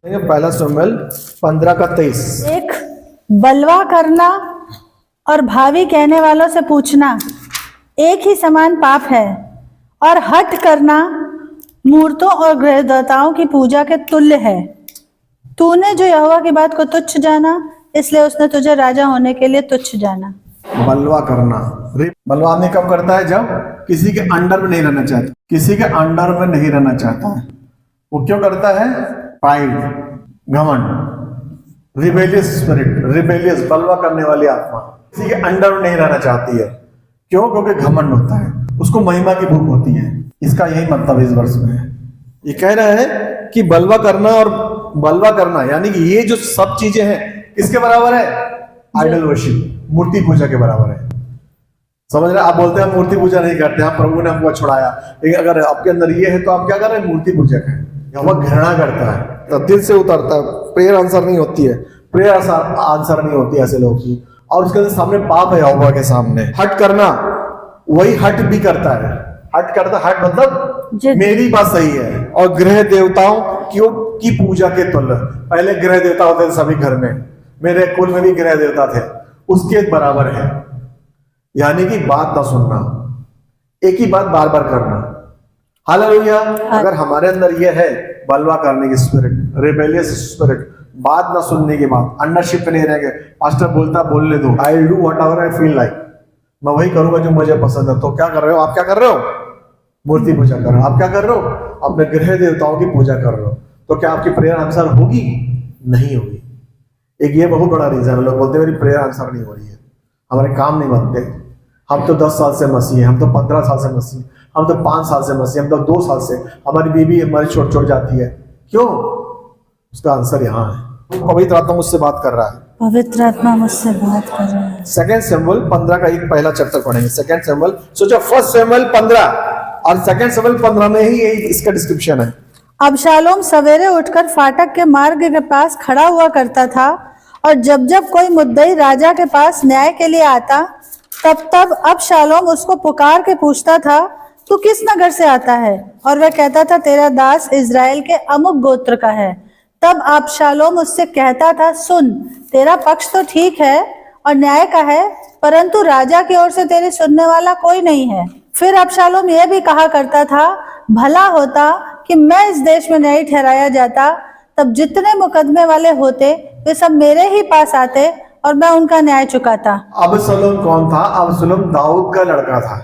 पहला शमूएल 15:23। एक, बलवा करना और भावी कहने वालों से पूछना एक ही समान पाप है, और हठ करना मूर्तों और गृह देवताओं की पूजा के तुल्य है। तूने जो यहोवा की बात को तुच्छ जाना, इसलिए उसने तुझे राजा होने के लिए तुच्छ जाना। बलवा करना, बलवा आदमी कब करता है? जब किसी के अंडर में नहीं रहना चाहता, किसी के अंडर में नहीं रहना चाहता है। वो क्यों करता है? प्राइड, घमंड, रिबेलियस स्पिरिट, रिबेलियस बलवा करने वाली आत्मा किसी के अंडर में नहीं रहना चाहती है। क्यों? क्योंकि घमंड होता है, उसको महिमा की भूख होती है। इसका यही मतलब इस वर्ष में है। ये कह रहा है कि बलवा करना, और बलवा करना यानी कि ये जो सब चीजें हैं किसके बराबर है? आइडल वर्शिप, मूर्ति पूजा के बराबर है। समझ रहे? आप बोलते हैं मूर्ति पूजा नहीं करते, हम प्रभु ने हमको छुड़ाया, लेकिन अगर आपके अंदर ये है तो आप क्या कर रहे हैं? मूर्ति पूजक है। वह घृणा करता है, तो दिल से उतरता है, प्रेयर आंसर नहीं होती है, प्रेयर आंसर नहीं होती है ऐसे लोग की। और उसके सामने पाप है यहोवा के सामने। हट करना, वही हट भी करता है। हट करता, हट मतलब मेरी बात सही है। और गृह देवताओं की पूजा के तुल्य, पहले गृह देवता होते थे सभी घर में, मेरे कुल में भी गृह देवता थे, उसके बराबर है। यानी कि बात ना सुनना, एक ही बात बार बार करना। हालेलुया। अगर हमारे अंदर यह है बलवा करने की स्पिरिट, रिबेलियस स्पिरिट, बात ना सुनने की बात, अंडरशिप पे नहीं रहेंगे, पास्टर बोलता बोलने दो, I will do whatever I feel like, मैं वही करूंगा जो मुझे पसंद है। तो क्या कर रहे हो आप? क्या कर रहे हो? मूर्ति पूजा कर रहे हो। आप क्या कर रहे हो? अपने गृह देवताओं की पूजा कर रहे हो। तो क्या आपकी प्रेयर आंसर होगी? नहीं होगी। एक ये बहुत बड़ा रीजन है। लोग बोलते हैं मेरी प्रेयर आंसर नहीं हो रही है, हमारे काम नहीं बनते। हम तो 10 साल से मसीह हैं, हम तो 15 साल से मसीह, हम तो 5 साल से मसीह, हम तो 2 साल से, हमारी बीवी हमारी छोड़ जाती है। क्यों? उसका आंसर यहाँ है। पवित्र आत्मा मुझसे बात कर रहा है, पवित्र आत्मा मुझसे बात कर रहा है। 2 शमूएल 15 का एक पहला चैप्टर पढ़ेंगे। 2 शमूएल, सोचो 1 शमूएल 15 और 2 शमूएल 15 में ही यही इसका डिस्क्रिप्शन है। अबशालोम सवेरे उठकर फाटक के मार्ग के पास खड़ा हुआ करता था, और जब जब कोई मुद्दई राजा के पास न्याय के लिए आता, तब तब अबशालोम उसको पुकार के पूछता था, तू किस नगर से आता है? और वह कहता था, तेरा दास इज़राइल के अमुक गोत्र का है। तब अबशालोम उससे कहता था, सुन, तेरा पक्ष तो ठीक है और न्याय का है, परंतु राजा की ओर से तेरे सुनने वाला कोई नहीं है। फिर अबशालोम यह भी कहा करता था, भला होता कि मैं इस देश में नहीं ठहराया जाता, तब जितने मुकदमे वाले होते वे सब मेरे ही पास आते और मैं उनका न्याय चुकाता। अबशालोम कौन था? अबशालोम दाऊद का लड़का था,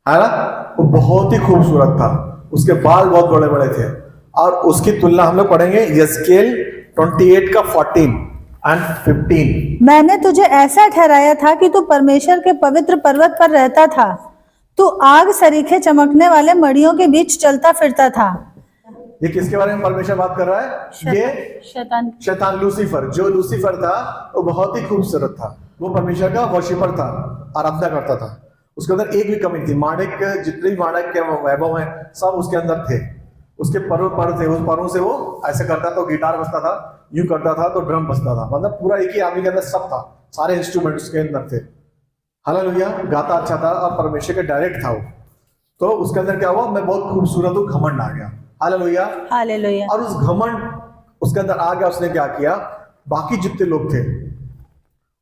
है ना? वो बहुत ही खूबसूरत था, उसके बाल बहुत बड़े बड़े थे। और उसकी तुलना हम लोग पढ़ेंगे यह्ज़केल 28 का 14 और 15। मैंने तुझे ऐसा ठहराया था कि तू परमेश्वर के पवित्र पर्वत पर रहता था, तू आग सरीखे चमकने वाले मड़ियों के बीच चलता फिरता था। ये किसके बारे में परमेश्वर बात कर रहा है? ये शैतान लूसीफर। जो लूसीफर था वो बहुत ही खूबसूरत था, वो परमेश्वर का वर्शिपर था, आराधना करता था। उसके अंदर एक भी कमी थी। माणिक, जितने भी माणिक के वैभव हैं सब उसके अंदर थे। उसके पर थे, उस परों से वो ऐसे करता तो गिटार बजता था, यूं करता था तो ड्रम बजता था। मतलब पूरा एक ही आदमी के अंदर सब था, सारे इंस्ट्रूमेंट उसके अंदर थे। हालेलुया। गाता अच्छा था और परमेश्वर के डायरेक्ट था वो। तो उसके अंदर क्या हुआ? मैं बहुत खूबसूरत हूँ, घमंड आ गया। Hallelujah, hallelujah. और उस घमंड उसके अंदर आ गया। उसने क्या किया? बाकी जितने लोग थे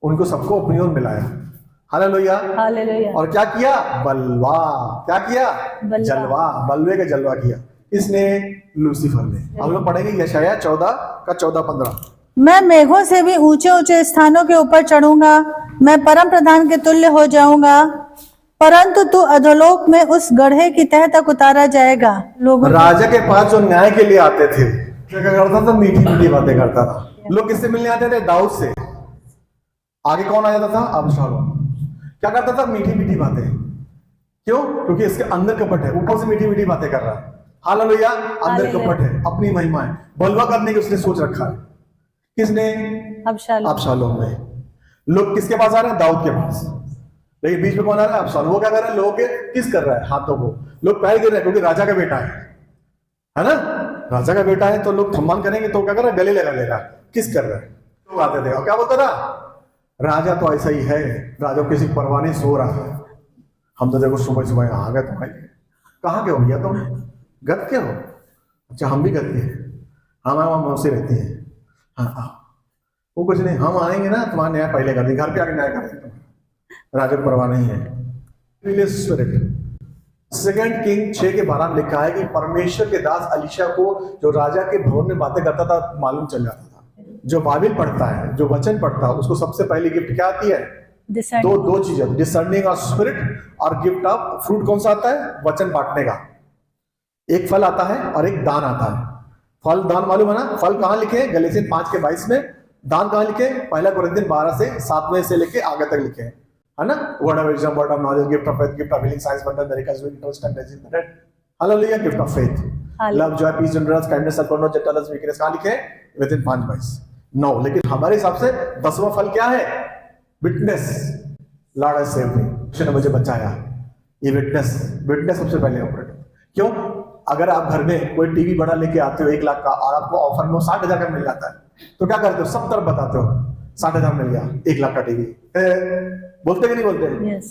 उनको सबको अपनी ओर मिलाया। Hallelujah, hallelujah. और क्या किया? बलवा। क्या किया? जलवा, बलवे का जलवा किया। इसने लूसीफर ने। हम लोग पढ़ेंगे यशायाह 14 का 14-15। मैं मेघों से भी ऊंचे ऊंचे स्थानों के ऊपर चढ़ूंगा, मैं परम प्रधान के तुल्य हो जाऊंगा, परंतु तू अधोलोक में उस गड्ढे की तह तक उतारा जाएगा। लोगों राजा के पास जो न्याय के लिए आते थे, क्या करता था? मीठी मीठी बातें करता था। लोग किससे मिलने आते थे? दाऊद से। आगे कौन आ जाता था? अबशालोम। क्या करता था? मीठी मीठी बातें। क्यों? क्योंकि इसके अंदर कपट है, ऊपर से मीठी मीठी बातें कर रहा है। हालेलुया। अंदर कपट है, अपनी महिमा है, बलवा करने की उसने सोच रखा है। किसने? अबशालोम ने। लोग किसके पास आ रहे हैं? दाऊद के पास। लेकिन बीच में कौन आ रहा है? अबशालोम। वो क्या कर रहा है? लोगों के किस कर रहा है? हाथों को। लोग पैर गिर रहे हैं क्योंकि राजा का बेटा है ना? राजा का बेटा है तो लोग सम्मान करेंगे, तो क्या कर रहा है? गले लगा लेगा। किस कर रहा है? लोग आते थे और क्या बोलता था? राजा तो ऐसा ही है, राजा किसी परवाह नहीं, सो रहा है। हम तो देखो सुबह सुबह आ गए, तुम्हारे कहाँ के हो भैया? तुम गद के हो? अच्छा, हम भी गद के हैं। हमारे वहाँ मौसी रहती है, हाँ वो कुछ नहीं, हम आएंगे ना तुम्हारा न्याय पहले कर देंगे, घर पे आके न्याय कर देंगे, राजा को परवाह नहीं है। स्पिरिट 2 किंग 6:12 में लिखा है कि परमेश्वर के दास अलीशा को जो राजा के भवन में बातें करता था मालूम चल जाता था। जो बाइबल पढ़ता है, जो वचन पढ़ता है, उसको सबसे पहली गिफ्ट क्या आती है? दो चीजें, डिसर्निंग ऑफ स्पिरिट और गिफ्ट ऑफ फ्रूट। कौन सा आता है? वचन बांटने का। एक फल आता है और एक दान आता है। फल दान मालूम है ना? फल कहां लिखे? गलातियन 5:22 में। दान कहां लिखे? 1 कोरिन्थियन 12 से लेके आगे तक लिखे है ना? Word of wisdom, word of knowledge, gift of faith, gift of healing, science, wonder, miracles, interest and resistance. Hallelujah. Gift of faith, love, joy, peace, gentleness, kindness, self-control, gentleness, weakness कहां लिखे? गलातियन 5:22। 9। लेकिन हमारे हिसाब से 10वां फल क्या है? Witness. Lord has saved me, उसने मुझे बचाया। ये विटनेस सबसे पहले ऑपरेट। क्यों? अगर आप घर में कोई टीवी बड़ा लेके आते हो 1 लाख का और आपको ऑफर में 60,000 का मिल जाता है तो क्या करते हो? सब तरफ बताते हो 60,000 मिल गया, 1 लाख का टीवी। बोलते कि नहीं बोलते? yes.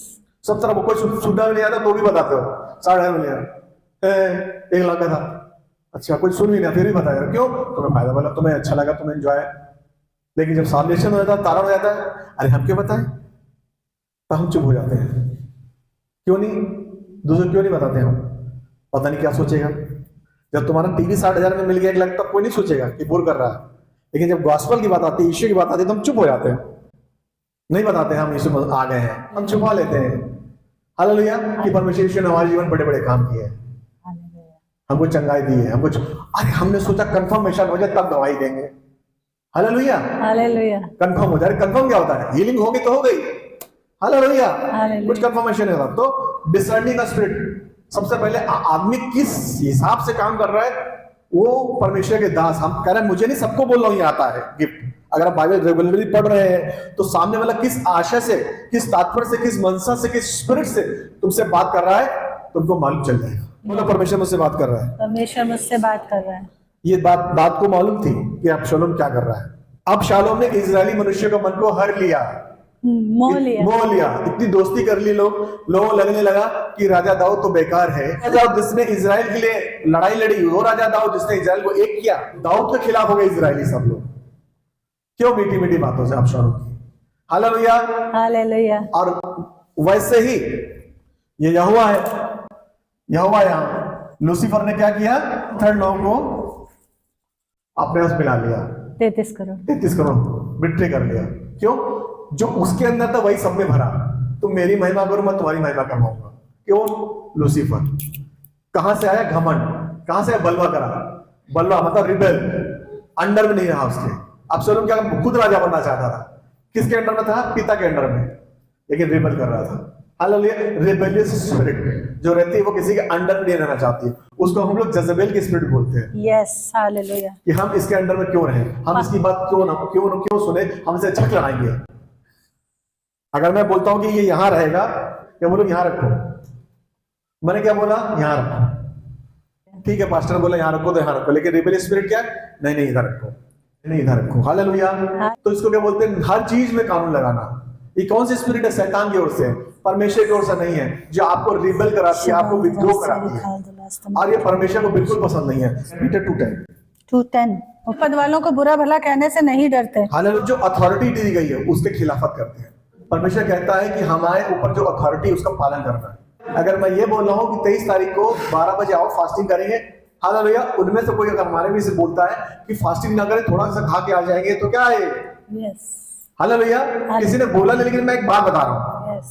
सब तरफ कोई सुनना नहीं आता तो भी बताते हो 60,000 मिल गया, 1 लाख का था। अच्छा, कोई सुन भी नहीं फिर भी बताया। क्यों? तुम्हें फायदा मिला, तुम्हें अच्छा लगा, तुम्हें एंजॉय। लेकिन जब सॉल्यूशन हो जाता है, तारण हो जाता है, अरे हम क्यों बताएं, तो हम चुप हो जाते हैं। क्यों नहीं? दूसरे क्यों नहीं बताते हम? पता नहीं क्या सोचेगा। जब तुम्हारा टीवी 60,000 में मिल गया 1 लाख, तब कोई नहीं सोचेगा कि बोर कर रहा है। लेकिन जब गॉस्पेल की बात आती है, यीशु की बात आती है, तो हम चुप हो जाते हैं, नहीं बताते हम यीशु आ गए हैं, हम छुपा लेते हैं। हालेलुया। कि परमेश्वर यीशु ने हमारे जीवन बड़े बड़े काम किए हैं, हमको चंगाई दी है, हमको अरे हमने सोचा कंफर्मेशन हो जाए तब गवाही देंगे। हालेलुया। हालेलुया। कंफर्म हो जाए। कंफर्म क्या होता है? हीलिंग होगी तो हो गई। हालेलुया। कुछ कंफर्मेशन है तो डिसर्निंग ऑफ स्पिरिट। सबसे पहले आदमी किस हिसाब से काम कर रहा है, वो परमेश्वर के दास। हम कह रहे हैं, मुझे नहीं, सबको बोल रहा हूं, ये आता है गिफ्ट। अगर आप बाइबल रेगुलरली पढ़ रहे हैं तो सामने वाला किस आशा से, किस तात्पर्य से, किस मनसा से, किस स्पिरिट से तुमसे बात कर रहा है, तुमको मालूम चल जाएगा। बोलो, परमेश्वर मुझसे बात कर रहा है, परमेश्वर मुझसे बात कर रहा है। ये बात को मालूम थी कि अबशालोम क्या कर रहा है। अब शालोम ने इजरायली मनुष्य का मन को हर लिया, मोह लिया। इतनी दोस्ती कर ली, लोगों लगने लगा कि राजा दाऊद तो बेकार है। राजा जिसने इजराइल के लिए लड़ाई लड़ी, वो राजा दाऊद जिसने इजराइल को एक किया, दाऊद के खिलाफ हो गए इजरायली सब लोग। क्यों? मीठी मीठी बातों से अबशालोम की। हालेलुया। हालेलुया। और वैसे ही ये यहोवा है, यहोवा यहाँ लूसीफर ने क्या किया? 3rd लॉ को अपने पास मिला लिया। 33 करोड़ बिट्रे कर लिया। क्यों? जो उसके अंदर था वही सब में भरा। तुम मेरी महिमा करो, मैं तुम्हारी महिमा करवाऊंगा। क्यों? लूसीफर। कहां से आया? घमंड। कहां से आया? बलवा करा। बलवा मतलब रिबेल, अंडर में नहीं रहा उसके। अबशालोम क्या खुद राजा बनना चाहता था। किसके अंडर में था? पिता के अंडर में, लेकिन रिबेल कर रहा था। हालेलुया। रिबेलियस स्पिरिट जो रहती है वो किसी के अंडर में नहीं रहना चाहती है, उसको हम लोग जजेबेल की स्पिरिट बोलते हैं। यस। हालेलुया। कि हम इसके अंडर में क्यों रहें, हम इसकी बात क्यों सुने, हमसे झक लड़ाएंगे। अगर मैं बोलता हूं कि ये यहां रहेगा, क्या बोलो यहां रखो, मैंने क्या बोला? यहां रखो। ठीक है, पास्टर बोला यहां रखो तो यहां रखो, लेकिन रिबेलियस स्पिरिट क्या? नहीं इधर रखो, नहीं इधर रखो। हालेलुया। तो इसको क्या बोलते हैं? हर चीज में कानून लगाना। ये कौन सी स्पिरिट है? शैतान की ओर से, परमेश्वर की ओर से नहीं है, जो आपको रिबेल कराती है, आपको विद्रोह कराती है, और ये परमेश्वर को बिल्कुल पसंद नहीं है। पीटर 2:10 पद वालों को बुरा भला कहने से नहीं डरते। हालेलुया। जो अथॉरिटी दी गई है उसके खिलाफत करते हैं। परमेश्वर कहता है कि हमारे ऊपर जो अथॉरिटी उसका पालन करना है। अगर मैं ये बोल रहा हूँ कि 23 तारीख को 12 बजे आओ, फास्टिंग करेंगे, हालेलुया, उनमें से कोई अगर हमारे भी से बोलता है कि फास्टिंग ना करें, थोड़ा सा खा के आ जाएंगे, तो क्या है? यस। हालेलुया। किसी ने बोला नहीं, लेकिन मैं एक बात बता रहा हूँ।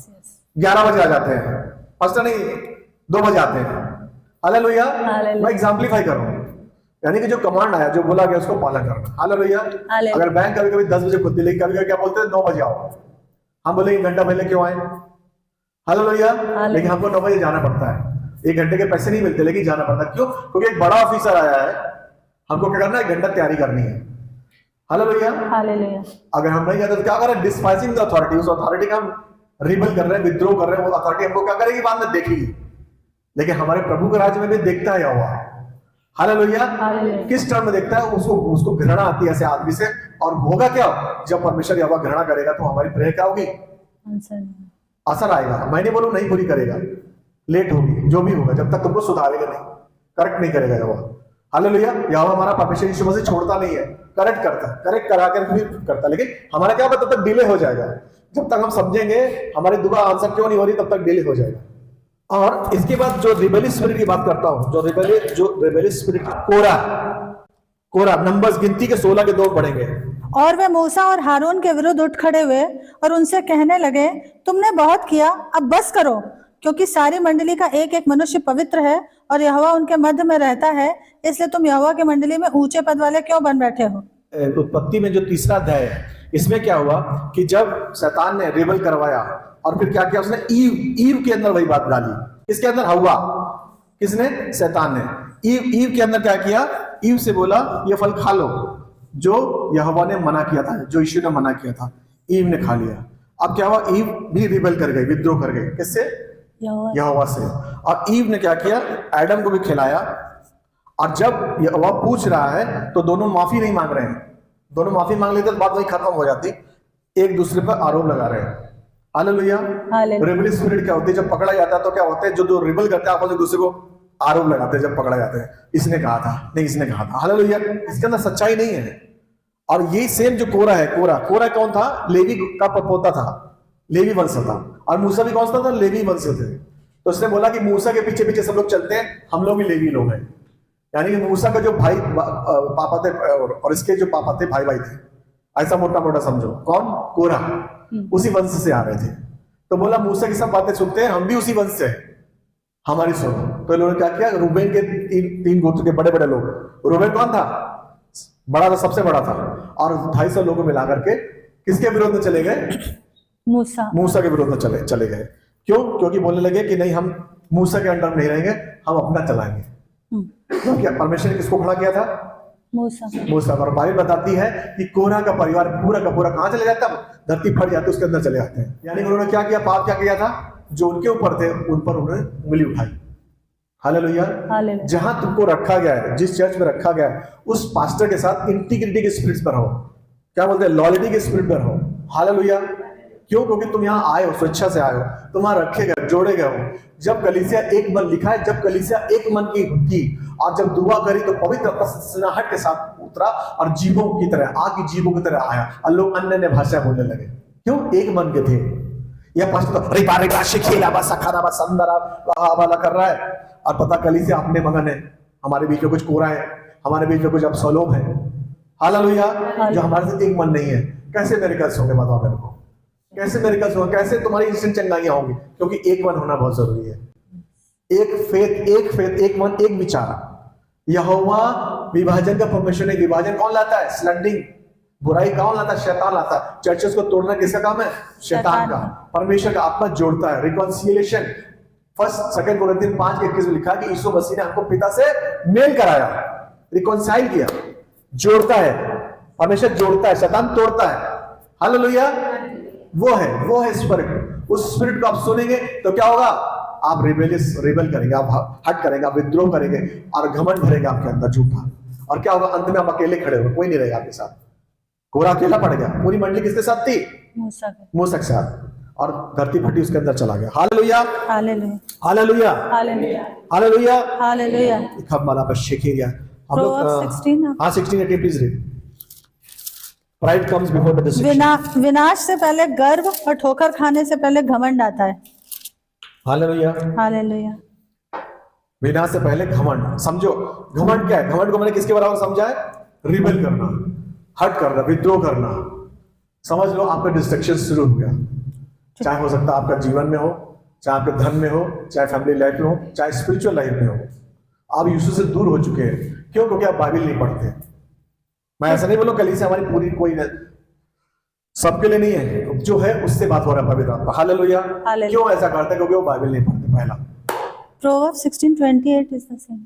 11 बजे आ जाते हैं, फर्स्ट नहीं 2 बजे आते हैं। हालेलुया। मैं एग्जाम्पलीफाई कर रहा हूँ, यानी कि जो कमांड आया, जो बोला गया, उसको पालन करना। हालेलुया। अगर बैंक कभी कभी 10 बजे खुलती, लेकिन कभी कभी क्या बोलते हैं? 9 बजे आओ। हम बोले 1 घंटा पहले क्यों आए? हालेलुया। लेकिन हमको 9 बजे जाना पड़ता है। 1 घंटे के पैसे नहीं मिलते, लेकिन जाना पड़ता है। क्यों? क्योंकि एक बड़ा ऑफिसर आया है, हमको क्या करना है? 1 घंटा तैयारी करनी है। हालेलुया। अगर हम नहीं जाते तो क्या करें? डिस्पाइसिंग द अथॉरिटी। उस अथॉरिटी का हम रिबेल कर रहे हैं, विद्रोह कर रहे हैं। वो अथॉरिटी हमको क्या करेगी? बाद में देखेगी। लेकिन हमारे प्रभु के राज्य में भी देखता है यहोवा। हालेलुया। किस टर्म में देखता है? उसको घृणा आती है ऐसे आदमी से। और होगा क्या? जब परमेश्वर यहोवा घृणा करेगा तो हमारी प्रेयर क्या होगी? असर आएगा। मैं नहीं बोलूं नहीं पूरी करेगा, लेट होगी, जो भी होगा, जब तक तुमको सुधारेगा नहीं, करेक्ट नहीं करेगा यहोवा। हालेलुया। यहोवा हमारा परमेश्वर यीशु मसीह छोड़ता नहीं है, करेक्ट करता है, करेक्ट करा कर फिर करता है। लेकिन हमारा क्या होगा, तब तक डिले हो जाएगा। जब तक हम समझेंगे हमारी दुआ आंसर क्यों नहीं हो रही, तब तक डिले हो जाएगा। और इसके बाद जो रिबेलियस स्पिरिट की बात करता हूं, जो रिबेलियस स्पिरिट, कोरा नंबर्स गिनती के 16 के 2 पढ़ेंगे। और वे मूसा और हारून के विरुद्ध उठ खड़े हुए और उनसे कहने लगे, तुमने बहुत किया, अब बस करो, क्योंकि सारी मंडली का एक एक मनुष्य पवित्र है और यहोवा उनके मध्य में रहता है, इसलिए तुम यहोवा की मंडली में ऊंचे पद वाले क्यों बन बैठे हो। उत्पत्ति में जो तीसरा अध्याय है, इसमें क्या हुआ कि जब शैतान ने रिबल करवाया और फिर क्या किया, उसने ईव के अंदर वही बात डाली। किसके अंदर? हव्वा। किसने? शैतान ने। ईव के अंदर क्या किया? ईव से बोला ये फल खा लो जो यहोवा ने मना किया था, जो यीशु ने मना किया था। ईव ने खा लिया। अब क्या हुआ? ईव भी रिबल कर गई, विद्रोह कर गई। किससे? यहोवा से। और ईव ने क्या किया? एडम को भी खिलाया। और जब यहोवा पूछ रहा है तो दोनों माफी नहीं मांग रहे हैं। दोनों माफी मांग लेते तो बात वही खत्म हो जाती। एक दूसरे पर आरोप लगा रहे हैं। हालेलुया। रिबेलियस स्पिरिट क्या होती है? जब पकड़ा जाता है तो क्या होता है, जो रिबल करते हैं आपस में दूसरे को आरोप लगाते हैं। जब पकड़ा जाते हैं, इसने कहा था, नहीं इसने कहा था। हालेलुया। इसके अंदर सच्चाई नहीं है। और ये सेम जो कोरा है, कोरा कौन था? लेवी का पोता था, लेवी वंश था। और मूसा भी कौन सा था? लेवी वंश थे। तो उसने बोला कि मूसा के पीछे पीछे सब लोग चलते हैं, हम लोग भी लेवी लोग हैं। यानी कि मूसा का जो भाई पापा थे और इसके जो पापा थे भाई थे, ऐसा मोटा मोटा समझो। कौन? कोरा। उसी वंश से आ रहे थे। तो बोला मूसा की सब बातें सुनते हैं, हम भी उसी वंश से हैं, हमारी सुनो। तो इन्होंने क्या किया? रूबेन के तीन गोत्र के बड़े बड़े लोग। रूबेन कौन था? बड़ा था, सबसे बड़ा था। और 250 लोगों मिला करके किसके विरोध में चले गए? मूसा के विरोध में चले गए। क्यों? क्योंकि बोलने लगे कि नहीं, हम मूसा के अंडर नहीं रहेंगे, हम अपना चलाएंगे। तो क्या परमेश्वर ने किसको खड़ा किया था? मूसा। और बाइबल बताती है कि कोरा का परिवार पूरा का पूरा कहां चले जाता? धरती फट जाती, उसके अंदर चले जाते हैं। यानी उन्होंने क्या किया? पाप क्या किया था? जो उनके ऊपर थे उन पर उन्होंने उंगली उठाई। हालेलुया। जहां तुमको रखा गया है, जिस चर्च में रखा गया है, उस पास्टर के साथ इंटीग्रिटी के स्पिरिट पर हो। क्या बोलते हैं? लॉयल्टी के स्पिरिट पर हो। हालेलुया। क्यों? क्योंकि तुम यहाँ आए हो, स्वेच्छा से आए हो, तुम्हारा रखे गए, जोड़े गए हो। जब कलीसिया एक मन लिखा है, जब कलीसिया एक मन की और जब दुआ करी तो पवित्र पसनाहट के साथ उतरा और जीवों की तरह, आग की जीवों की तरह आया और लोग अन्य भाषा बोलने लगे। क्यों? एक मन के थे। यह पास्टर तो रिपा शिखेला बस खरा बस अंदर वाला कर रहा है और पता कलीसिया अपने मगन है। हमारे बीच में कुछ कोरा है, हमारे बीच में कुछ अबसलोम है। हालेलुया। जो हमारे साथ एक मन नहीं है। कैसे मिरेकल्स होंगे? बताओ मेरे को, कैसे मिरेकल्स होंगे? कैसे तुम्हारी इंस्टेंट चंगाइयां होंगी? क्योंकि एक मन होना बहुत जरूरी है। एक फेथ, एक मन, एक विचार। यहोवा विभाजन का परमेश्वर ने। विभाजन कौन लाता है? स्लैंडरिंग, बुराई कौन लाता है? शैतान लाता है। चर्चेस को तोड़ना किसका काम है? शैतान का। परमेश्वर का आत्मा जोड़ता है। रिकॉन्सिलिएशन, 1 कोरिन्थियन 5:21 में लिखा है कि यीशु मसीह ने हमको पिता से मेल कराया, रिकॉन्साइल किया। जोड़ता है, परमेश्वर जोड़ता है, शैतान तोड़ता है। हालेलुया। वो है स्पिरिट। उस स्पिरिट को आप सुनेंगे तो क्या होगा? आप रिबेल करेंगे, आप हट करेंगे, आप विद्रोह करेंगे और घमंड भरेगा आपके अंदर झूठा। और क्या होगा? अंत में आप अकेले खड़े हो, कोई नहीं रहेगा आपके साथ। कोरा अकेला पड़ गया। पूरी मंडली किसके साथ थी? मूसा के साथ। और धरती फटी, उसके अंदर चला गया। हालेलुया। हालेलुया। हालेलुया। खब माला पर शेखेरिया। हम लोग 16 please read. Pride comes before the deception. विनाश से पहले गर्व और ठोकर खाने से पहले घमंड आता है। हालेलुया। विनाश से पहले घमंड। समझो घमंड क्या है? घमंड को मैंने किसके बराबर समझा है? रिबेल करना, हट करना, विद्रोह करना। समझ लो आपका डिस्ट्रक्शन शुरू हो गया। चाहे हो सकता है आपका जीवन में हो, चाहे आपके धन में हो, चाहे फैमिली लाइफ में हो, चाहे स्पिरिचुअल लाइफ में हो। आप यीशु से दूर हो चुके हैं। क्यों? क्योंकि आप बाइबल नहीं पढ़ते। मैं ऐसा नहीं बोलूं कलीसिया हमारी पूरी कोई सबके लिए नहीं है, जो है उससे बात हो रहा है पवित्र आत्मा। हालेलुया। क्यों ऐसा करते हैं? क्योंकि वो बाइबल नहीं पढ़ते। पहला Proverbs 16:28 is the same.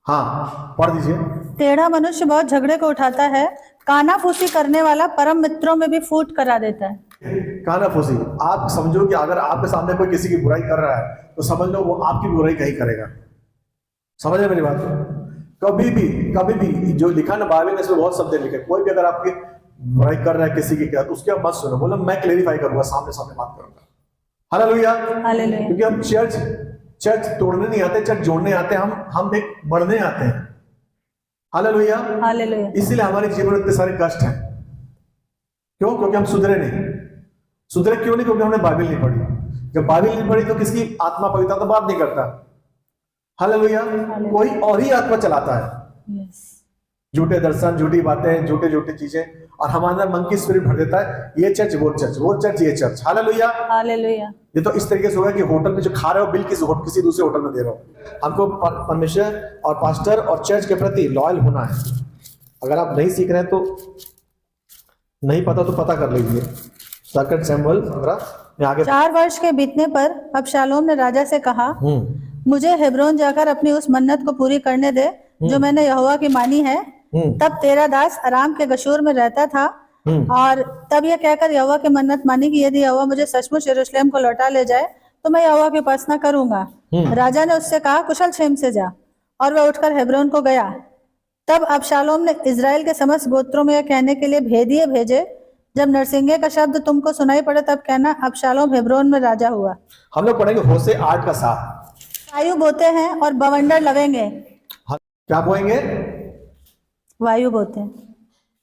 हाँ, पढ़ दीजिए। टेढ़ा मनुष्य बहुत झगड़े को उठाता है, कानाफूसी करने वाला परम मित्रों में भी फूट करा देता है। कानाफूसी, आप समझो कि अगर आपके सामने कोई किसी की बुराई कर रहा है तो समझ लो वो आपकी बुराई कहीं करेगा। समझ रहे मेरी बात? कभी भी जो लिखा ना बाइबल में, इसमें बहुत शब्द लिखे। कोई भी अगर आपकी बुराई कर रहा है किसी की, तो उसके मत सुनो। बोलो मैं क्लेरिफाई करूंगा, सामने बात करूंगा। हालेलुया। क्योंकि हम चर्च तोड़ने नहीं आते, चर्च जोड़ने आते हैं। हम एक बढ़ने आते हैं। हालेलुया। हालेलुया। इसीलिए हमारे जीवन में इतने सारे कष्ट हैं। क्यों? क्योंकि हम सुधरे नहीं। सुधरे क्यों नहीं? क्योंकि हमने बाइबल नहीं पढ़ी। जब बाइबल नहीं पढ़ी तो किसकी आत्मा पवित्रता तो बात नहीं करता। हालेलुया। कोई और ही आत्मा चलाता है, यस। झूठे दर्शन, झूठी बातें, झूठे झूठी चीजें, और हमारे अंदर मन की स्पिरिट भर देता है, ये चर्च वो चर्च, वो चर्च ये चर्च। हालेलुया। हालेलुया। ये तो इस तरीके से होगा कि होटल में जो खा रहे हो बिल किसी दूसरे होटल में दे रहे हो। हमको परमेश्वर और पास्टर और चर्च के प्रति लॉयल होना है। अगर आप नहीं सीख रहे हैं तो नहीं पता तो पता कर लीजिए। 2 शमूएल 15 में आगे। 4 वर्ष के बीतने पर अबशालोम ने राजा से कहा, मुझे हेब्रोन जाकर अपनी उस मन्नत को पूरी करने दे जो मैंने यहोवा की मानी है। तब तेरा दास अराम के गशूर में रहता था, और तब यह कहकर यहोवा की मन्नत मानी कि यदि यहोवा मुझे सचमुच यरूशलेम को लौटा ले जाए तो मैं यहोवा की उपासना करूंगा। राजा ने उससे कहा, कुशल क्षेम से जा। और वह उठकर हेब्रोन को गया। तब अबशालोम ने इजराइल के समस्त गोत्रों में यह कहने के लिए भेदिए भेजे, जब नरसिंगे का शब्द तुमको सुनाई पड़े तब कहना, अबशालोम हेब्रोन में राजा हुआ। हम लोग पढ़ेंगे होशे 8 का 7। वायु बोते हैं और बवंडर लवेंगे। क्या बोएंगे? वायु बोते हैं।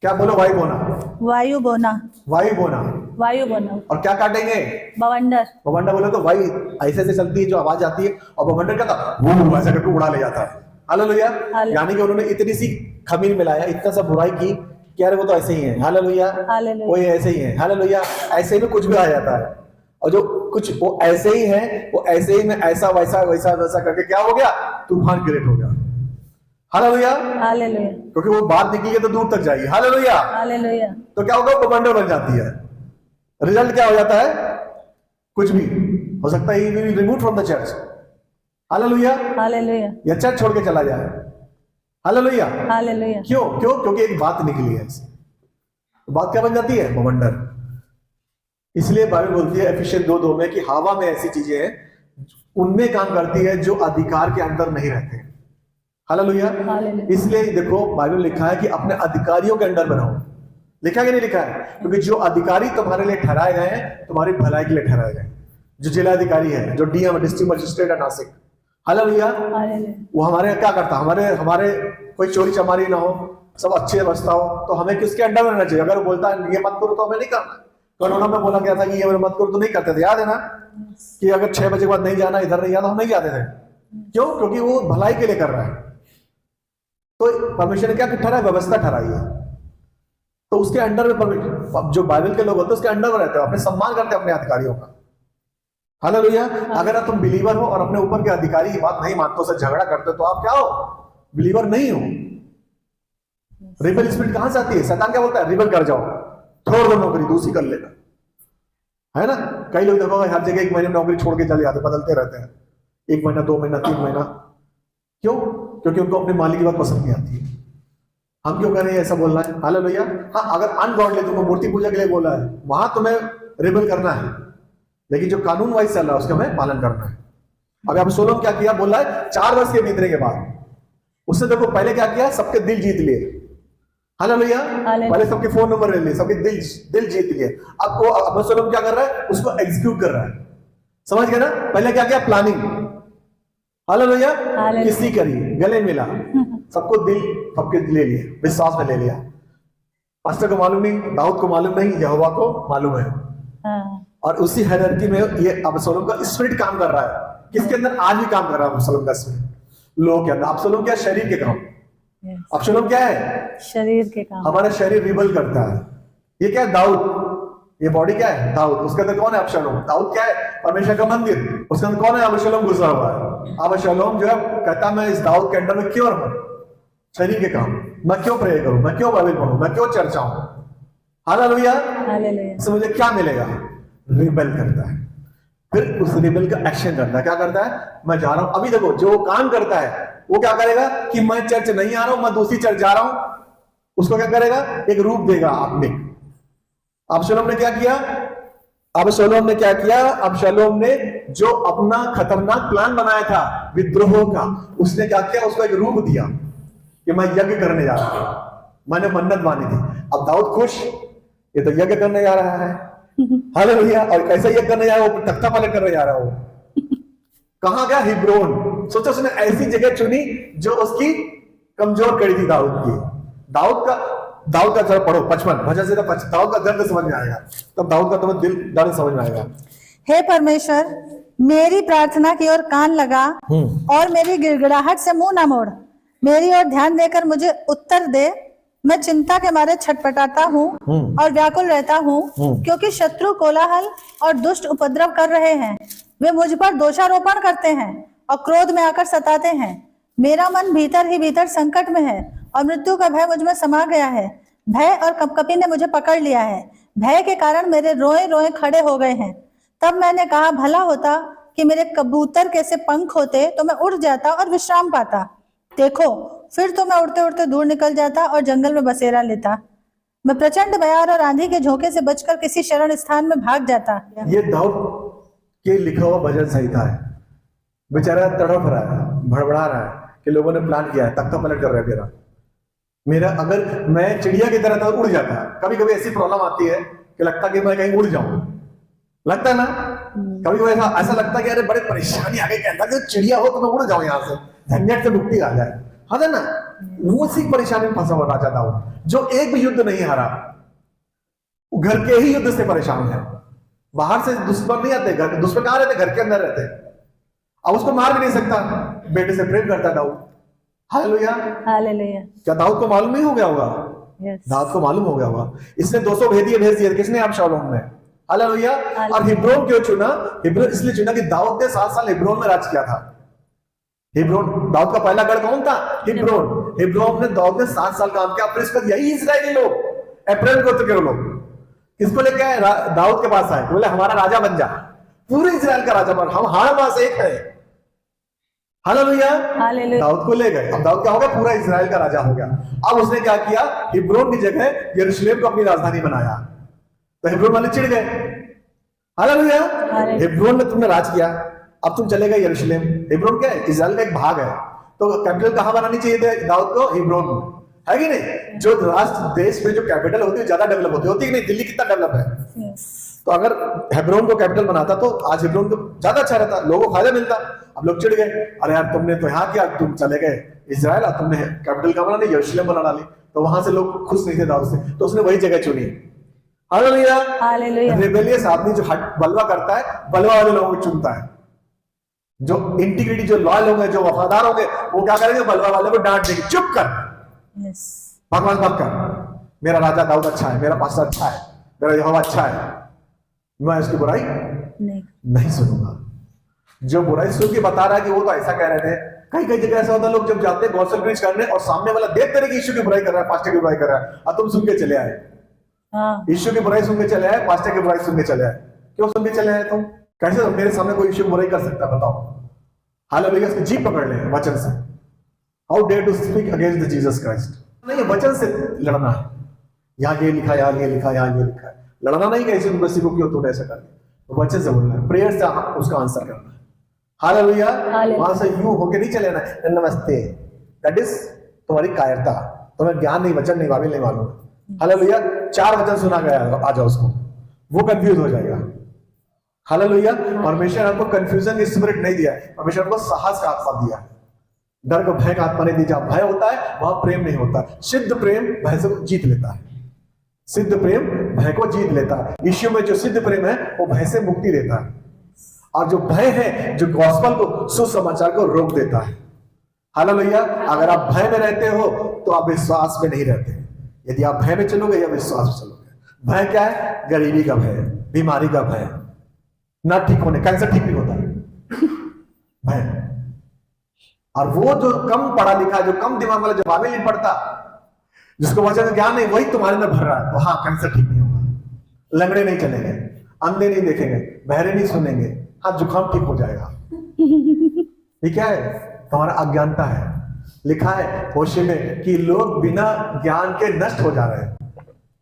क्या बोलो? वायु बोना। वायु बोना। वायु बोना। वायु बोना। और क्या काटेंगे? बवंडर। बवंडर बोले तो वायु ऐसे ऐसे चलती है जो आवाज आती है, और बवंडर क्या था, वो ऐसा करके उड़ा ले जाता है। हालेलुया। यानी कि उन्होंने इतनी सी खमीर मिलाया, इतना सा बुराई की कि अरे वो तो ऐसे ही है। हालेलुया। वो ऐसे ही है। हालेलुया। ऐसे ही में कुछ भी आ जाता है, और जो कुछ वो ऐसे ही है, वो ऐसे ही में ऐसा वैसा वैसा वैसा करके क्या हो गया? तूफान क्रिएट हो गया। हालेलुया। हालेलुया। क्योंकि वो बात निकली है तो दूर तक जाएगी। हालेलुया। हालेलुया। तो क्या होगा? बवंडर बन जाती है। रिजल्ट क्या हो जाता है? कुछ भी हो सकता है, remove from the church. Hallelujah. Hallelujah. या चर्च छोड़ के चला जाए। हालेलुया। हालेलुया। क्यों? क्यों? क्योंकि एक बात निकली है। तो बात क्या बन जाती है? बवंडर। इसलिए बाइबल बोलती है एफिशियंस 2:2 में कि हवा में ऐसी चीजें हैं उनमें काम करती है जो अधिकार के अंदर नहीं रहते। हालेलुया। इसलिए देखो बाइबल लिखा है कि अपने अधिकारियों के अंडर में रहो। लिखा है कि नहीं लिखा है? क्योंकि जो अधिकारी तुम्हारे लिए ठहराए गए हैं, तुम्हारी भलाई के लिए ठहराए गए। जो जिलाधिकारी है, जो डीएम डिस्ट्रिक्ट मजिस्ट्रेट है नासिक, हालेलुया, वो हमारे क्या करता? हमारे कोई चोरी चमारी ना हो, सब अच्छे व्यवस्था हो, तो हमें किसके अंडर में रहना चाहिए? अगर वो बोलता है ये मत करो तो हमें नहीं करना। कोरोना में बोला गया था कि ये मत करो तो नहीं करते थे, याद है ना? कि अगर 6 बजे के बाद नहीं जाना, इधर नहीं जाना, हम नहीं जाते थे। क्यों? क्योंकि वो भलाई के लिए कर रहा है। तो परमेश्वर ने क्या ठहराया? व्यवस्था ठहराई है। तो उसके अंडर में जो बाइबल के लोग होते हैं उसके अंडर में रहते हो, अपने सम्मान करते हैं अपने अधिकारियों का। हालेलुया। अगर तुम बिलीवर हो और अपने ऊपर के अधिकारी की बात नहीं मानते, उससे झगड़ा करते हो, तो आप क्या हो? बिलीवर नहीं हो। रिबल स्पिरिट कहां से आती है? शैतान क्या बोलता है? रिबल कर जाओ, छोड़ दो नौकरी, दूसरी कर लेना, है ना? कई लोग देखोगे हर जगह 1 महीने में नौकरी छोड़ के चले जाते, बदलते रहते हैं, 1 महीना, 2 महीना, 3 महीना। क्यों? क्योंकि उनको अपने मालिक की बात पसंद नहीं आती है। हम क्यों करें ऐसा बोलना है? हालेलुया। हाँ, अगर अनगॉडली तुमको मूर्ति पूजा के लिए बोला है, वहां तुम्हें रिबल करना है, लेकिन जो कानून वाइज चल रहा है उसका हमें पालन करना है। अब अबशालोम क्या किया? बोला है 4 वर्ष के बीतने के बाद उसने देखो पहले क्या किया? सबके दिल जीत लिए। हालेलुया। पहले सबके फोन नंबर ले लिए, सबके दिल जीत लिए। अब वो अबशालोम क्या कर रहा है? उसको एग्जीक्यूट कर रहा है। समझ गए ना? पहले क्या किया? प्लानिंग। हालेलुया। किसी करी, गले मिला, सबको दिल सबके ले लिया, विश्वास में ले लिया। पास्टर को मालूम नहीं, दाऊद को मालूम नहीं, यहोवा को मालूम है। और उसी हायरार्की में ये अबशालोम का स्पिरिट काम कर रहा है। किसके अंदर? आज भी काम कर रहा है अबशालोम का स्पिरिट, लोगों के अंदर। अबशालोम क्या? शरीर के काम। अबशालोम क्या है? शरीर के काम। हमारा शरीर रिबल करता है। ये क्या है? दाऊद। ये बॉडी क्या है? दाऊद। उसके अंदर कौन है? अबशालोम। दाऊद क्या है? परमेश्वर का मंदिर। उसके अंदर कौन है? अबशालोम घुसा हुआ है। अबशालोम जो है कहता मैं इस दाऊद के अंदर में क्यों रहूं? शरीर के काम। मैं क्यों प्रे करूं? मैं क्यों बाइबल पढ़ूं? मैं क्यों चर्चा हूं? हालेलुया। इससे मुझे क्या मिलेगा? रिबल करता है। फिर उस रिबल का एक्शन करता है। क्या करता है? मैं जा रहा हूं। अभी देखो जो काम करता है वो क्या करेगा कि मैं चर्च नहीं आ रहा हूं, मैं दूसरी चर्च जा रहा हूं। उसको क्या करेगा? एक रूप देगा अपने। अबशालोम ने क्या किया? अबशालोम ने क्या किया? अबशालोम ने जो अपना खतरनाक प्लान बनाया था विद्रोह का, उसने क्या किया? उसको एक रूप दिया कि मैं यज्ञ करने जा रहा हूं, मैंने मन्नत मानी थी। अब दाऊद खुश, ये तो यज्ञ करने जा रहा है। हालेलुया। और कैसे यज्ञ करने जा रहा है? वो तख्ता पलट करने जा रहा हो। कहां गया? हिब्रोन। सोचो उसने ऐसी जगह चुनी जो उसकी कमजोर कड़ी थी दाऊद की। दाऊद का जरा पढ़ो 55 भजन से, दाऊद का दर्द समझ में आएगा, तब दाऊद का तुम्हें दिल दर्द समझ में आएगा। हे परमेश्वर, मेरी प्रार्थना की ओर कान लगा और मेरी गिड़गिड़ाहट से मुंह न मोड़। मेरी ओर ध्यान देकर मुझे उत्तर दे। मैं चिंता के मारे छटपटाता हूँ और व्याकुल रहता हूँ, क्योंकि शत्रु कोलाहल और दुष्ट उपद्रव कर रहे हैं। वे मुझ पर दोषारोपण करते हैं और क्रोध में आकर सताते हैं। मेरा मन भीतर ही भीतर संकट में है और मृत्यु का भय मुझ में समा गया है। भय और कपकपी ने मुझे पकड़ लिया है। भय के कारण मेरे रोए रोए खड़े हो गए हैं। तब मैंने कहा, भला होता कि मेरे कबूतर के से पंख होते तो मैं उड़ जाता और विश्राम पाता। देखो, फिर तो मैं उड़ते उड़ते दूर निकल जाता और जंगल में बसेरा लेता। मैं प्रचंड बयार और आंधी के झोंके से बचकर किसी शरण स्थान में भाग जाता। ये दाऊद के लिखा हुआ भजन संहिता है। बेचारा तड़प रहा है, भड़बड़ा रहा है कि लोगों ने प्लान किया है, तख्ता पलट कर रहा है मेरा। अगर मैं चिड़िया की तरह था उड़ जाता। कभी कभी ऐसी प्रॉब्लम आती है कि लगता कि मैं कहीं उड़ जाऊं, लगता है ना। कभी कभी ऐसा लगता है कि अरे बड़े परेशानी आ गई, कहता कि चिड़िया हो तो मैं उड़ जाऊं यहाँ से, झंझट से मुक्ति आ जाए, है ना। वो सी परेशानी में फंसा हुआ राजा दाऊद, जो एक भी युद्ध नहीं हारा, घर के ही युद्ध से परेशान है। बाहर से दुश्मन नहीं आते, घर दुश्मन कहां रहते, घर के अंदर रहते। अब उसको मार भी नहीं सकता, बेटे से प्रेम करता दाऊद। Hallelujah, hallelujah. क्या दाऊद को मालूम नहीं हो गया होगा? दाऊद को मालूम हो गया होगा। इसने 200 भेदिए भेज दिए, किसने? अबशालोम ने। हालेलुया। और हिब्रोन क्यों चुना? हिब्रोन इसलिए चुना कि दाऊद ने 7 साल हिब्रोन में राज किया था। हिब्रोन, दाऊद का पहला गढ़ कौन था? हिब्रोन। हिब्रोन में दाऊद ने 7 साल काम किया। फिर इसके बाद यही इस्राएली लोग, अप्रैल गोत्र के लोग किसको लेके आए? दाऊद के पास आए, बोले हमारा राजा बन जा, पूरे इस्राएल का राजा बन, हम हमारे पास एक है। हालेलुया। दाऊद को ले गए। अब दाऊद क्या हो गया? पूरा इस्राएल का राजा हो गया। अब उसने क्या किया? हिब्रोन की जगह यरूशलेम को अपनी राजधानी बनाया। तो हिब्रोन वाले चिढ़ गए। हालेलुया। हिब्रोन में तुमने राज किया, अब तुम चले गए यरूशलेम। हिब्रोन क्या है? इस्राएल का एक भाग है। तो कैपिटल कहां बनानी चाहिए थे दाऊद को? हिब्रोन में, है कि नहीं? जो राष्ट्र देश में जो कैपिटल होती है ज्यादा डेवलप होती है कि नहीं? दिल्ली कितना डेवलप है। तो अगर हेब्रोन को कैपिटल बनाता तो आज हेब्रोन को ज्यादा अच्छा रहता, लोगों को फायदा मिलता। अब लोग चिढ़ गए, अरे यार तुमने तो यहाँ किया, तुम चले गए इजराइल, तुमने कैपिटल का बना यरूशलेम बना डाली। तो वहां से लोग खुश नहीं थे दाऊद से, तो उसने वही जगह चुनी। हालेलुया। रिबेलियस आदमी जो बलवा करता है, बलवा वाले लोगों को चुनता है। जो इंटीग्रिटी, जो लॉयल होंगे, जो वफादार होंगे, वो क्या करेंगे? बलवा वाले को डांट देंगे, चुप कर, भगवान मत कर, मेरा राजा दाऊद अच्छा है, मेरा पास्टर अच्छा है, मेरा यहोवा अच्छा है, मैं इसकी बुराई नहीं सुनूंगा। जो बुराई सुन के बता रहा है कि वो तो ऐसा कह रहे थे। कई कई जगह ऐसा होता है, लोग जब जाते हैं गॉसिप ब्रिज करने और सामने वाला देख तरह की यीशु की बुराई कर रहा है, पास्टर की बुराई कर रहा है, और तुम सुन के चले आए। यीशु की बुराई सुन के चले आए, पास्टर की बुराई सुन के चले आए। क्यों सुन के चले आए तुम? कैसे मेरे सामने कोई यीशु की बुराई कर सकता है? बताओ। हालेलुया। इसकी जीभ पकड़ ले वचन से। How dare to speak against the Jesus Christ? नहीं, वचन से लड़ना है। यहाँ ये लिखा, यहाँ ये लिखा, यहाँ ये लिखा है। लड़ना नहीं कैसे किसी को, क्यों तुमने ऐसा कर दिया? वचन से बोलना है, प्रेयर से उसका आंसर करना है। हालेलुया। वहां से यूं होके नहीं चले ना, नमस्ते, दैट इज तुम्हारी कायरता, तुम्हें ज्ञान नहीं, वचन नहीं, बाइबल नहीं मालूम। हालेलुया। 4 वचन सुना गया, आ जाओ उसको, वो कंफ्यूज हो जाएगा। हालेलुया। परमेश्वर आपको कंफ्यूजन की स्पिरिट नहीं दिया, परमेश्वर आपको साहस का आत्मा दिया है, डर को भय का आत्मा नहीं दी। जहां भय होता है वहां प्रेम नहीं होता। सिद्ध प्रेम भय से जीत लेता है। सिद्ध प्रेम भय को जीत लेता है। यीशु में जो सिद्ध प्रेम है वो भय से मुक्ति देता है, और जो भय है जो गॉस्पेल को, सुसमाचार को रोक देता है। हालेलुया। अगर आप भय में रहते हो तो आप विश्वास में नहीं रहते। यदि आप भय में चलोगे या विश्वास में चलोगे। भय क्या है? गरीबी का भय, बीमारी का भय, ना ठीक होने, कैंसर ठीक नहीं होता भय। और वो जो कम पढ़ा लिखा, जो कम दिमाग वाला, जो बाइबल नहीं पढ़ता, जिसको वचन ज्ञान नहीं, वही तुम्हारे अंदर भर रहा है, तो हाँ, कैंसर ठीक नहीं होगा, लंगड़े नहीं चलेंगे, अंधे नहीं देखेंगे, बहरे नहीं सुनेंगे, हाँ, जुकाम ठीक हो जाएगा। ये क्या है? तुम्हारा अज्ञानता है। लिखा है होशे में कि लोग बिना ज्ञान के नष्ट हो जा रहे हैं।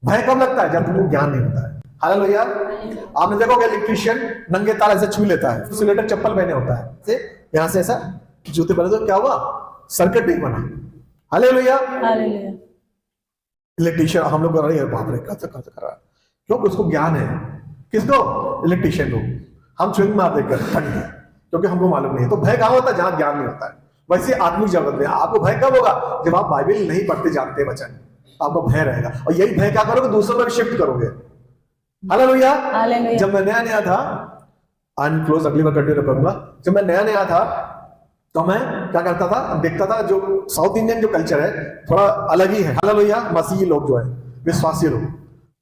भय कब लगता है? जब तुमको ज्ञान नहीं होता है। हालेलुया। आपने देखोगे इलेक्ट्रिशियन नंगे तार ऐसे छू लेता है, इंसुलेटर चप्पल पहने होता है, यहां से ऐसा जूते पहने, तो क्या हुआ? सर्किट नहीं बना। हालेलुया। इलेक्ट्रिशियन हम लोग बाप रे कैसे कर रहा है, क्योंकि उसको ज्ञान है। किसको? इलेक्ट्रिशियन को। हम स्विंग मार देकर थक गए, क्योंकि हमको मालूम नहीं है। तो भय कहां होता है? जहां ज्ञान नहीं होता है। वैसे आत्मिक जगत में आपको भय कब होगा? जब आप बाइबल नहीं पढ़ते जानते वचन, आपको भय रहेगा, और यही भय क्या करोगे? दूसरों पर शिफ्ट करोगे। हालेलुया। हालेलुया। जब मैं नया था, अनक्लोज अगली बार कंटिन्यू करूंगा। जब मैं नया था तो मैं क्या करता था, देखता था जो साउथ इंडियन जो कल्चर है थोड़ा अलग ही है। हालेलुया। मसीही लोग जो है, विश्वासी लोग,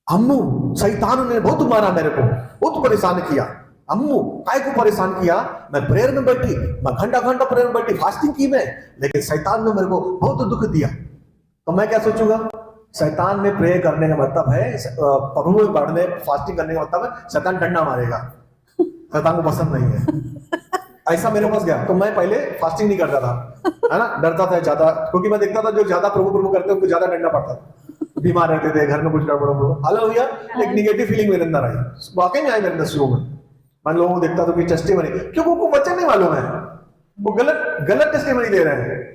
अम्मू शैतान ने बहुत मारा मेरे को, बहुत परेशान किया। अम्मू काय को परेशान किया? मैं प्रेयर में बैठी, मैं घंटा घंटा प्रेयर में बैठी, फास्टिंग की मैं, लेकिन शैतान ने मेरे को बहुत दुख दिया। तो मैं क्या सोचूंगा? शैतान में प्रे करने का मतलब है, प्रभु में बढ़ने, फास्टिंग करने का मतलब है शैतान डंडा मारेगा। शैतान को पसंद नहीं है। ऐसा मेरे पास गया। तो मैं पहले फास्टिंग नहीं करता था, है ना, डरता था ज्यादा, क्योंकि मैं देखता था जो ज्यादा प्रभु प्रभु करते उनको ज्यादा डंडा पड़ता था, बीमार रहते थे, घर में कुछ गड़बड़ हो। हालेलुया। एक निगेटिव फीलिंग मेरे अंदर आई, वाकई में आई मेरे अंदर शुरू में। मैं लोगों को देखता था कि टेस्टिमनी, क्योंकि उनको वचन नहीं मालूम है, वो गलत टेस्टिमनी दे रहे हैं।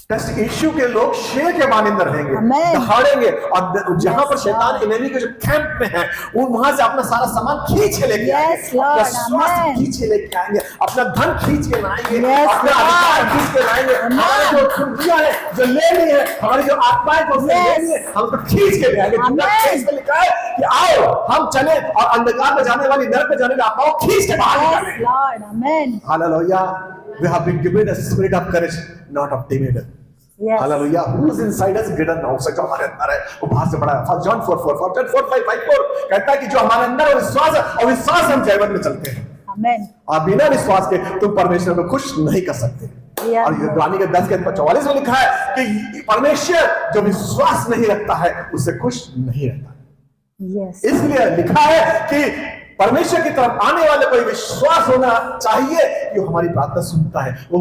टेस्ट इश्यू के लोग शेर के मानिंदा रहेंगे, दहाड़ेंगे, और जहां पर शैतान एनिमी के जो कैंप में है, वो वहां से अपना सारा सामान खींच के लेके आएंगे, अपना स्वास्थ्य खींच के लेके आएंगे, अपना धन खींच के लाएंगे, अपना अधिकार खींच के लाएंगे। हमारी जो खुशियां है जो लेनी है, हमारी जो आत्माएं को लेनी है, हम उसको खींच के ले आएंगे। लिखा है कि आओ हम चले और अंधकार में जाने वाली, नरक में जाने वाली आत्माओं को खींच के बाहर निकालें। Hallelujah. We have been given a spirit of courage, not of timid. Hallelujah. Who is inside us greater now? जो हमारे अंदर है वो बाहर से बड़ा है। First John 4:4 कहता है कि जो हमारे अंदर है वो विश्वास है, और विश्वास से हम जयवंत में चलते हैं। आमीन। और बिना विश्वास के तुम परमेश्वर को खुश नहीं कर सकते। और इब्रानी के 10:44 में लिखा है कि परमेश्वर जो विश्वास नहीं रखता है उससे खुश नहीं रहता। इसलिए लिखा है कि परमेश्वर की तरफ आने वाले को विश्वास होना चाहिए कि वो हमारी प्रार्थना सुनता है। वो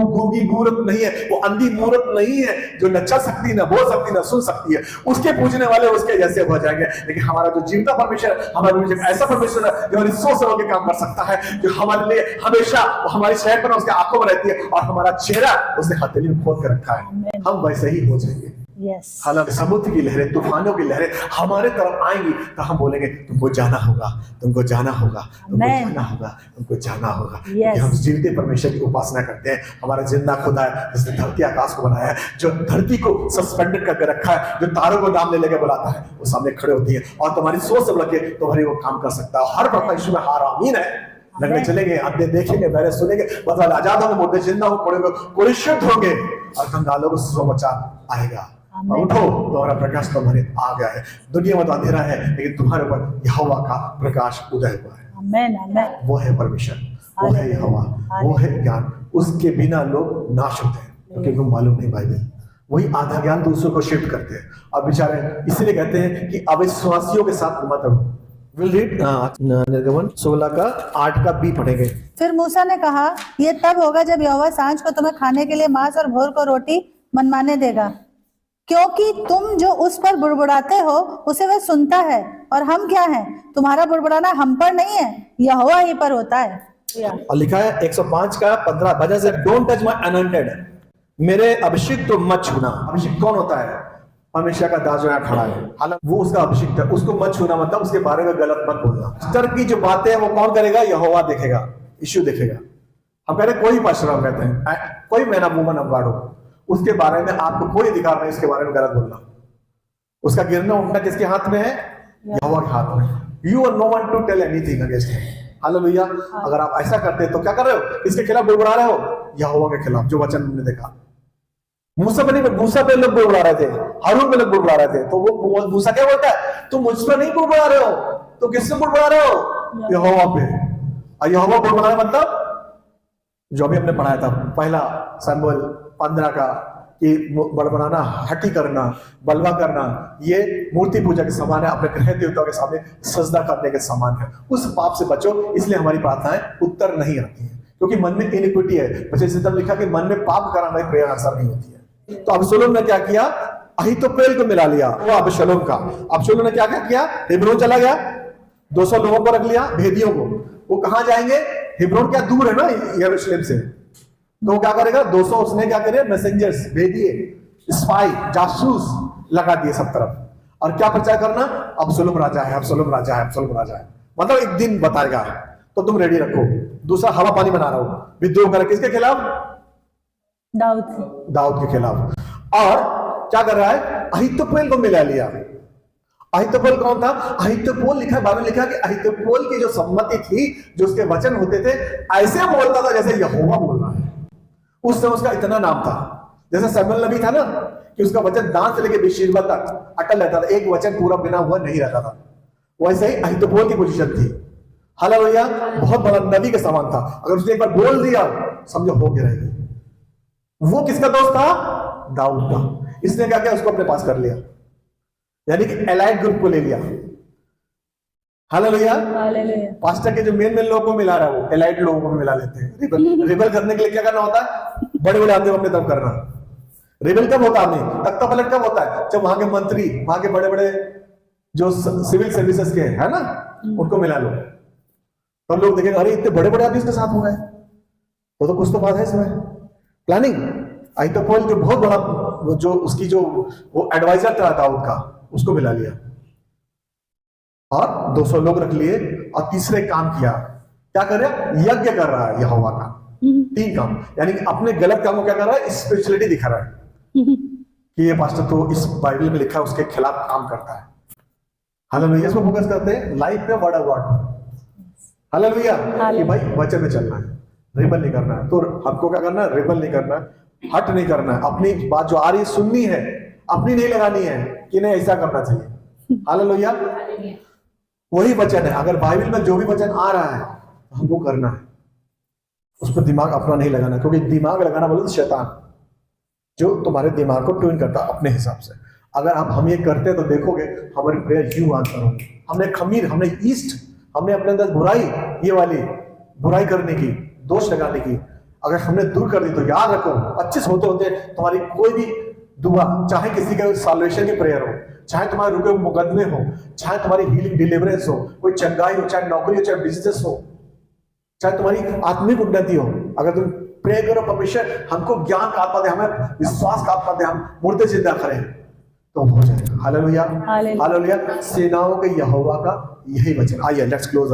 गूंगी मूर्त नहीं है, वो अंधी मूर्त नहीं है जो न चल सकती, न बोल सकती, न सुन सकती है। उसके पूजने वाले उसके जैसे हो जाएंगे। लेकिन हमारा जो जीवता परमेश्वर, हमारा परमेश्वर ऐसा परमेश्वर है जो हमारी सोच समझ के काम कर सकता है, जो हमारे लिए हमेशा हमारी शहर पर उसके आंखों में रहती है, और हमारा चेहरा उसने हथेली में खोद कर रखा है। हम वैसे ही हो जाएंगे। हालांकि समुद्र की लहरें, तूफानों की लहरें हमारे तरफ आएंगी तो हम बोलेंगे तुमको जाना होगा, तुमको जाना होगा, तुमको जाना होगा, तुमको जाना होगा। हम जीवते परमेश्वर की उपासना करते हैं। हमारा जिंदा खुदा है जिसने धरती आकाश को बनाया है, जो धरती को सस्पेंडेड करके रखा है, जो तारों को नाम ले लेके बुलाता है, वो सामने खड़े होती है, और तुम्हारी सोच से लगे तुम्हारी वो काम कर सकता है। हर प्रकार यीशु में हार आमीन है। लगने चलेंगे, अंधे देखेंगे, बहरे सुनेंगे, मतलब आजाद होंगे, मुर्दे जिंदा हो, कोड़े शुद्ध होंगे, और कंगालों को सुसमाचार आएगा। उठो, तुम्हारा प्रकाश तुम्हारे आ गया है। दुनिया में तो अंधेरा है, लेकिन तुम्हारे ऊपर यहोवा का प्रकाश उदय हुआ है। आमेन, आमेन। वो है परमेश्वर, वो है यहोवा, वो है ज्ञान। उसके बिना लोग नाश होते हैं, क्योंकि उनको मालूम नहीं बाइबल। वही आधा ज्ञान दूसरों को शिफ्ट करते हैं। अब बेचारे इसलिए कहते हैं कि अविश्वासियों के साथ मत रहो। We'll read निर्गमन 16:8 पढ़ेंगे। फिर मूसा ने कहा, ये तब होगा जब यहोवा सांझ को तुम्हें खाने के लिए मांस और भोर को रोटी मनमाने देगा, क्योंकि तुम जो उस पर बुड़बुड़ाते हो उसे वह सुनता है, और हम क्या हैं? तुम्हारा बुड़बुड़ाना हम पर नहीं है, यहोवा ही पर होता है। और लिखा है 105:15 वजह से डोंट टच माय अनॉइंटेड, मेरे अभिषिक्त तो मत छूना। अभिषिक्त कौन होता है? परमेश्वर का दास जो यहाँ खड़ा है, हालांकि वो उसका अभिषिक्त है, उसको मत छूना, मतलब उसके बारे में गलत मत बोलना। इस तरह की जो बातें हैं वो कौन करेगा? यहोवा देखेगा, यीशु देखेगा। हम कहते हैं कोई परशुराम कहते हैं, कोई man of woman of God हो, उसके बारे में आपको कोई अधिकार नहीं उसके बारे में गलत बोलना। उसका गिरना उठना किसके हाथ में है? यहोवा के हाथ में। You are no one to tell anything against him. Hallelujah. अगर आप ऐसा करते हैं तो क्या कर रहे हो? किसके खिलाफ बुड़बुड़ा रहे हो? यहोवा के खिलाफ, जो वचन हमने देखा। मूसा पे लोग बुड़बुड़ा रहे थे, हारून पे लोग बुड़बुड़ा रहे थे, तो वो मूसा क्या बोलता है? तुम मुझ पर नहीं बुड़बुड़ा रहे हो, तो किससे बुड़बुड़ा रहे हो? यहोवा पे। और यहोवा बुड़बुड़ाना मतलब जो अभी हमने पढ़ाया था पहला शमूएल 15 का, कि बड़बड़ाना, हठी करना, बलवा करना, ये मूर्ति पूजा के समान है, अपने ग्रह देवताओं के सामने सजदा करने के समान है। उस पाप से बचो, इसलिए हमारी प्रार्थनाएं उत्तर नहीं आती है, क्योंकि मन में इनिक्विटी है। बच्चे सिद्धांत लिखा कि मन में पाप करना हमारी प्रेरणा असर नहीं होती है। तो अबशलोम ने क्या किया? अहीतोपेल को मिला लिया, वो अबशलोम का। अबशलोम ने क्या किया? हिब्रोन चला गया, 200 लोगों को रख लिया, भेदियों को। वो कहां जाएंगे? हिब्रोन क्या दूर है ना यरूशलेम से, तो वो क्या करेगा? 200 उसने क्या करे? मैसेंजर्स भेजिए, स्पाई, जासूस लगा दिए सब तरफ, और क्या प्रचार करना? अबशलोम राजा है, अबशलोम राजा है, अबशलोम राजा है। मतलब एक दिन बताएगा, तो तुम रेडी रखो। दूसरा हवा पानी बना रहा हो, विद्रोह करे किसके खिलाफ? दाऊद के खिलाफ। और क्या कर रहा है, अहीतोपेल को मिला लिया। अहीतोपेल कौन था? अहीतोपेल लिखा, बाइबल लिखा कि अहीतोपेल की जो सम्मति थी, जो उसके वचन होते थे, ऐसे बोलता था जैसे यहोवा बोल रहा है। उस समय उसका इतना नाम था। जैसे सैमुएल नबी था ना, कि उसका वचन दान से लेकर बेशर्बा तक अटल रहता था, एक वचन पूरा बिना हुआ नहीं रहता था। वैसे ही अहीतोपेल की पोजीशन थी। हालेलुया, बहुत बड़ा नबी के समान था। अगर उसने एक बार बोल दिया, समझो हो के रहेगी। वो किसका दोस्त था? दाऊद का। इसने क्या किया, उसको अपने पास कर लिया, यानी कि एलाइड ग्रुप को ले लिया। हालेलुया, पास्टर के जो मेन लोगों को मिला रहा है, वो एलाइड लोगों को मिला लेते हैं। रिबल करने के लिए क्या करना होता है? बड़े बड़े आदमी अपने तरफ करना। रिबल कब होता है? तख्ता पलट कब होता है? जब वहां के मंत्री, वहां के बड़े बड़े जो सिविल सर्विसेज के है ना, उनको मिला लो। तो लोग देखेंगे, अरे इतने बड़े बड़े आदमी इसके साथ हो गए, तो कुछ तो बात है इसमें, प्लानिंग। अहीतोपेल जो बहुत बड़ा, जो उसकी जो वो एडवाइजर था दाऊद का, उसको मिला लिया और 200 लोग रख लिए। और तीसरे काम किया, क्या कर रहा है? यज्ञ कर रहा है यहोवा का। 3 काम, यानी कि अपने गलत काम को क्या कर रहा है? स्पिरिचुअलिटी दिखा रहा है कि ये पास्टर तो इस बाइबल में लिखा है उसके खिलाफ काम करता है। हालेलुया, इसमें फोकस करते हैं लाइफ में वर्ड ऑफ गॉड। हालेलुया, कि भाई वचन में चलना है, रिबल नहीं करना है। तो हमको क्या करना है? रिबल नहीं करना है, हट नहीं करना है। अपनी बात जो आ रही है सुननी है, अपनी नहीं लगानी है कि नहीं ऐसा करना चाहिए। हालेलुया, वही वचन है। अगर बाइबल में जो भी वचन आ रहा है हमको करना है, उस पर दिमाग अपना नहीं लगाना, क्योंकि दिमाग लगाना बोले तो शैतान जो तुम्हारे दिमाग को ट्यून करता है अपने हिसाब से। अगर हम ये करते हैं तो देखोगे हमारी प्रेयर यूं आंसर होगी। हमने खमीर, हमने ईस्ट, हमने अपने अंदर बुराई, ये वाली बुराई करने की, दोष लगाने की, अगर हमने दूर कर दी तो याद रखो 25 होते होते तुम्हारी कोई भी दुआ, चाहे किसी का साल्वेशन की प्रेयर हो, चाहे तुम्हारे रुके हुए मुकदमे हो, चाहे तुम्हारी हीलिंग डिलीवरेंस हो, कोई चंगाई हो, चाहे नौकरी हो, चाहे बिजनेस हो, चाहे तुम्हारी आत्मिक उन्नति हो, अगर तुम प्रे करो परमेश्वर हमको ज्ञान का आत्मा दे, हमें विश्वास का आत्मा दे, हम मुर्दे जिंदा करें, तो हो जाएगा। Hallelujah, hallelujah. सेनाओं के यहोवा का यही वचन। आइए लेट्स क्लोज।